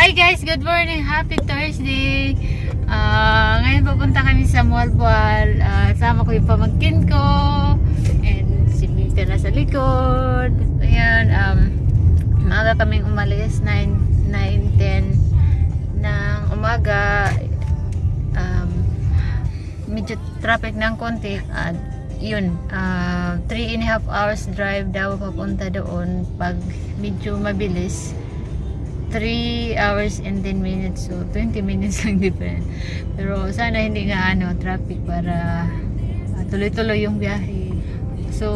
Hi guys, good morning. Happy Thursday. Ngayon pupunta kami sa Mualboal. Sama ko yung pamangkin ko and si Mika na sa likod. Ayan, maaga kaming umalis 9:10 ng umaga. Medyo traffic ng konti at yun, 3.5 hours drive daw papunta doon pag medyo mabilis. 3 hours and 10 minutes, so 20 minutes lang different. Pero sana hindi nga traffic para tuloy-tuloy yung biyahe. So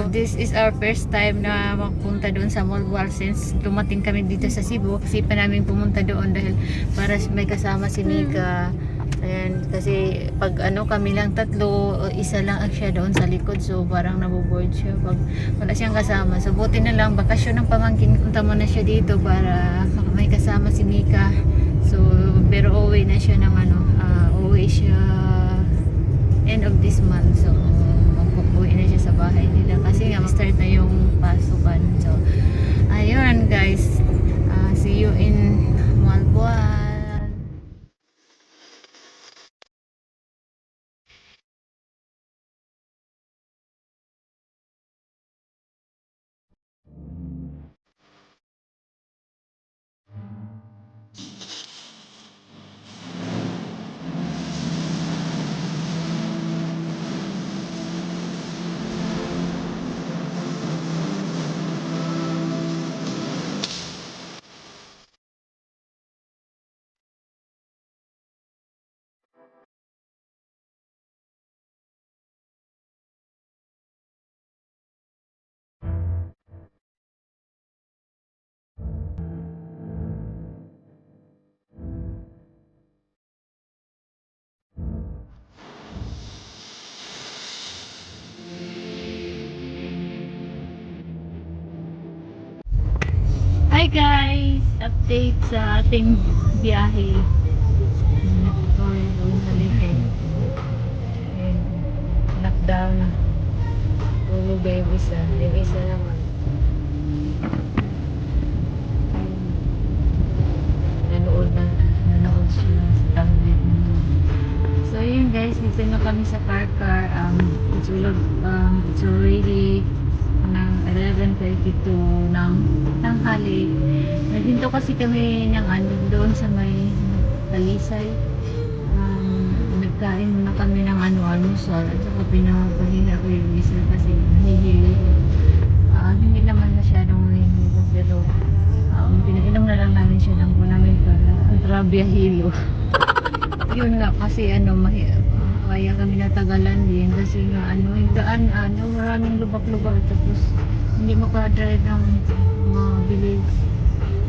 this is our first time na magpunta doon sa Mualboal since dumating kami dito sa Cebu. Kasi pa namin pumunta doon dahil para may kasama si Mika. Ayan, kasi pag kami lang tatlo, isa lang siya doon sa likod, so parang naboboard siya pag wala siyang kasama. So buti na lang, bakasyon ng pamangkin, punta mo na siya dito para may kasama si Mika. So pero uuwi na siya ng uuwi siya end of this month. So uuwi na siya sa bahay nila kasi nga start na yung pasukan. So ayun guys, see you in Mualboal. Hi guys! Update sa ating biyahe. Nagtuloy doon sa likod. And lockdown. Tulog yung isa. Yung isa naman. Nanood siya sa tablet. So yun guys, dito na kami sa car. It's already ng 11:32 ng tanghali. Naghinto kasi kami ng doon sa may Talisay. Nagkain muna kami ng almusal at saka pinapahinga ko yung isa kasi nahihilo. Hindi naman masyadong nahihilo pero pinainom na lang namin siya ng namin para antrabiyahilo. Yun nga kasi kaya kami natagalan din kasi nga yung daan maraming lubak-lubak tapos hindi makadrive ng mabilis.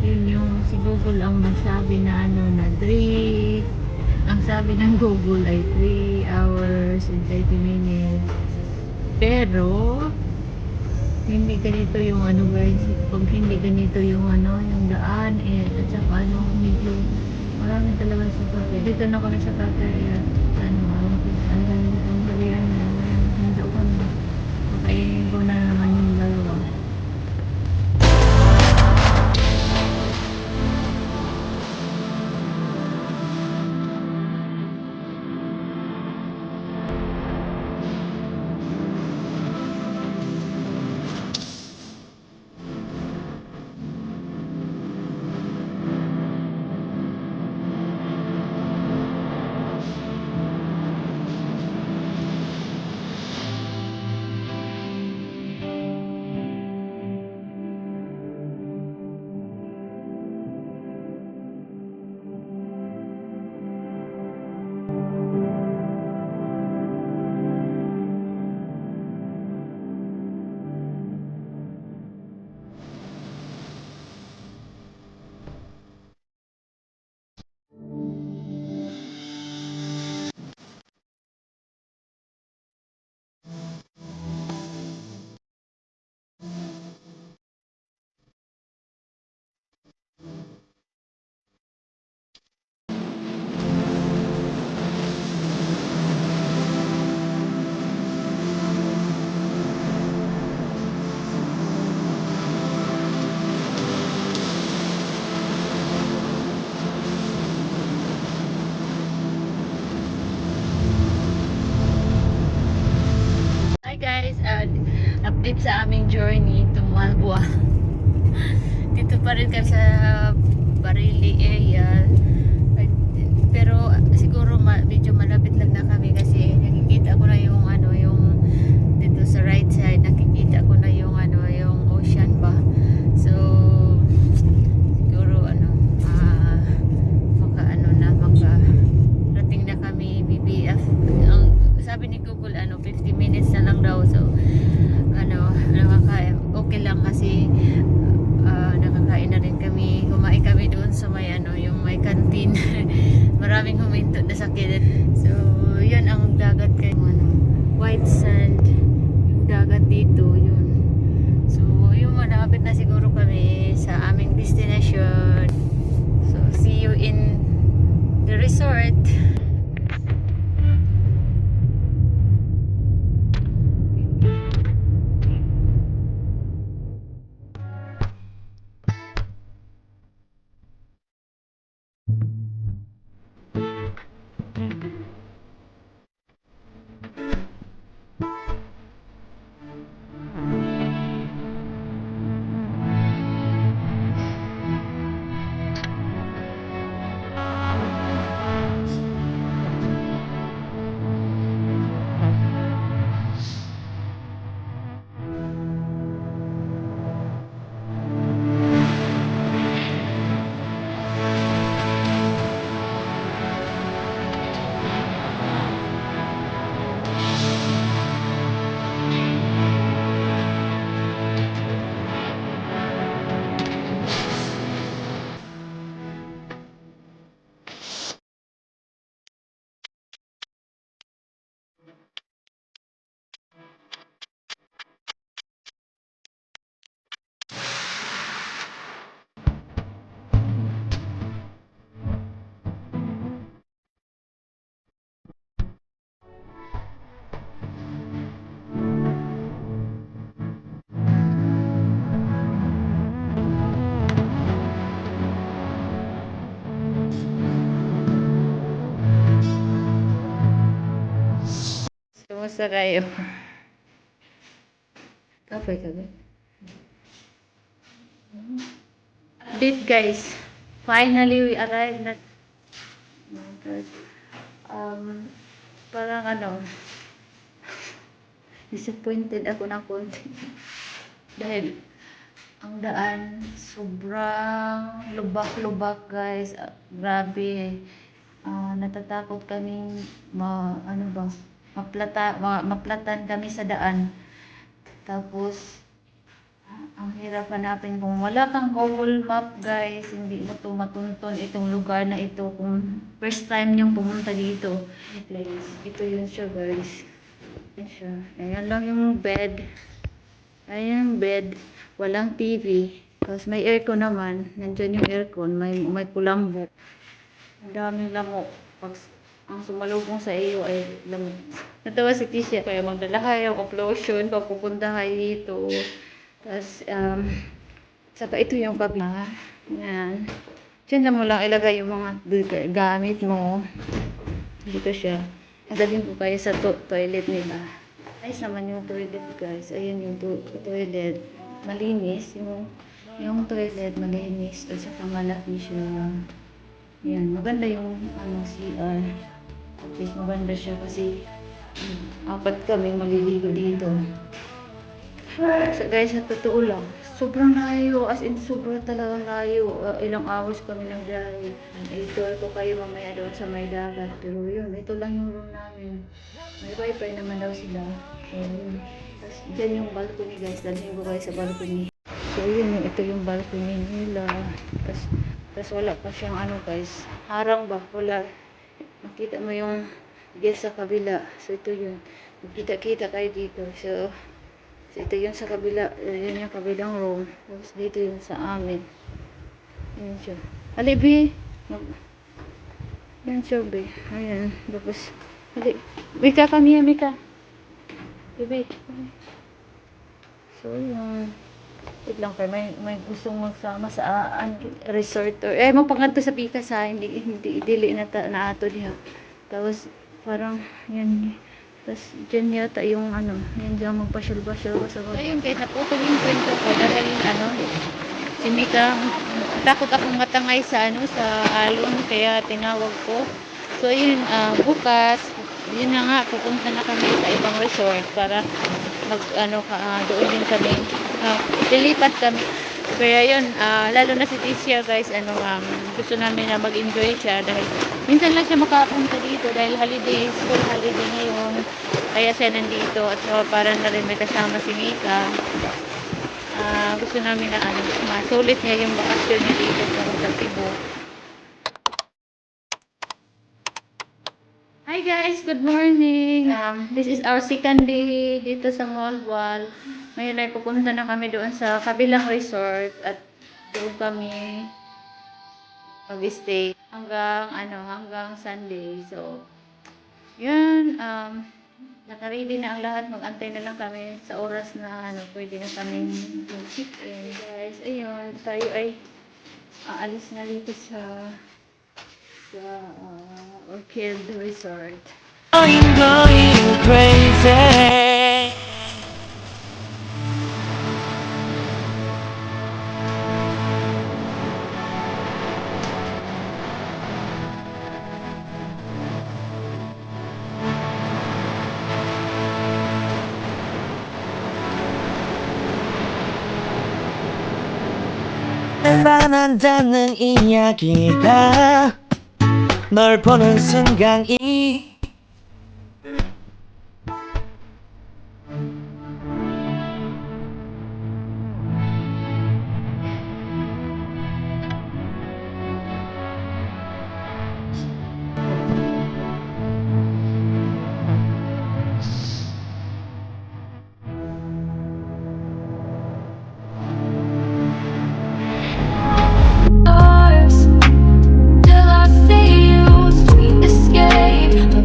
Yun yung si Google ang nagsabi na na 3, ang sabi ng Google ay 3 hours and 30 minutes, pero hindi ganito yung guys, pag hindi ganito yung yung daan at saka medyo marami talaga sa tatay. Dito na kami sa tatay at ang halian na hindi ko na makainin ko na naman yung dalawa. sa aming journey to Malboa. Dito pa rin kami sa Bareilly area. Pero siguro medyo malapit lang na kami kasi nakikita ko na yung ano, yung dito sa right side nakikita ko na yung ano, yung ocean ba. So siguro ano, maka rating na kami BBF. Ang sabi ni Google ano 50 minutes na lang daw. So ano, okay lang kasi nakakain na rin kami, kumain kami doon sa may ano, yung may canteen. Maraming huminto na sakit. So yun ang dagat kay ano, white sand yung dagat dito yun. So yung malapit na siguro kami sa aming destination. So see you in the resort. Kumusta kayo? Kapay ka ba? Update guys. Finally we arrived at parang ano, disappointed ako ng konti. Dahil ang daan sobrang lubak-lubak guys. Grabe. Natatakot kaming maplatan kami sa daan. Tapos ang hirap hanapin kung wala kang Google Map guys, hindi mo to matunton itong lugar na ito kung first time niyong pumunta dito. Ito yun siya guys. Ayan siya. Ayan lang yung bed. Ayan yung bed. Walang TV. Tapos may aircon naman. Nandyan yung aircon. May kulambo. Ang daming lamok. Pag ang sumalubong sa iyo ay lamok. Natawa si Tisha. Kaya magdala kayo of lotion pag pupunta kayo dito. Tapos, saka ito yung kabila. Yan. Diyan mo lang ilagay yung mga gamit mo. Dito siya. Dalhin ko kayo sa toilet nila. Ayos naman yung toilet guys. Ayan yung toilet. Malinis. Yung toilet malinis. At saka malaki siya. Yan. Maganda yung CR. Okay, maganda siya kasi apat kami maliligo dito. So guys, sa totoo lang, sobrang layo, as in sobrang talagang layo. Ilang hours kami lang dahil i-tour ko kayo mamaya doon sa may dagat. Pero yun, ito lang yung room namin. May wifi naman daw sila. So yun. Tapos dyan yung balcony guys, dalhin ko kayo sa balcony. So yun, ito yung balcony nila. Tapos wala pa siyang ano guys, harang ba? Wala. Makita mo yung dyan sa kabila. So ito yun, magkita-kita kayo dito. So ito yun sa kabila, yun yung kabilang room. Tapos dito yun sa amin. Yun siya. Alibi! Yan siya, be. Ayan. Tapos, Mika, come here, Mika. Bibi. So, yun. Wait lang kayo. May gustong magsama sa resort or mapangadto sa Pikas ha. Hindi dili na ato diha. Tapos, parang, yan. Tapos dyan yata yung ano, yung dyan magpasyal-pasyal ko sa baba. Ayun, kahit naputol yung kwento ko dahil ano, sinika, takot akong matangay sa ano, sa alon, kaya tinawag ko. So yun, bukas, yun na nga, pupunta na kami sa ibang resort para mag ano, doon din kami, lilipat kami. Kaya yun, lalo na si Tisha guys, ano, gusto namin na mag-enjoy siya dahil minsan lang siya makapunta dito dahil holiday, school holiday ngayon. Kaya siya nandito at para na rin may kasama si Mika. Gusto namin na ano, masulit niya yung bakasyon niya dito sa Cebu. Hi guys, good morning. This is our second day dito sa Malwal. Ngayon ay pupunta na kami doon sa kabilang resort at doon kami mag-stay hanggang ano, hanggang Sunday. So, yun, naka-ready na ang lahat. Mag-antay na lang kami sa oras na ano, pwede na kami mag-check-in. Guys, ayun, tayo ay aalis na dito sa Orchid Resort. I'm going crazy. 반한다는 이야기가 널 보는 순간 이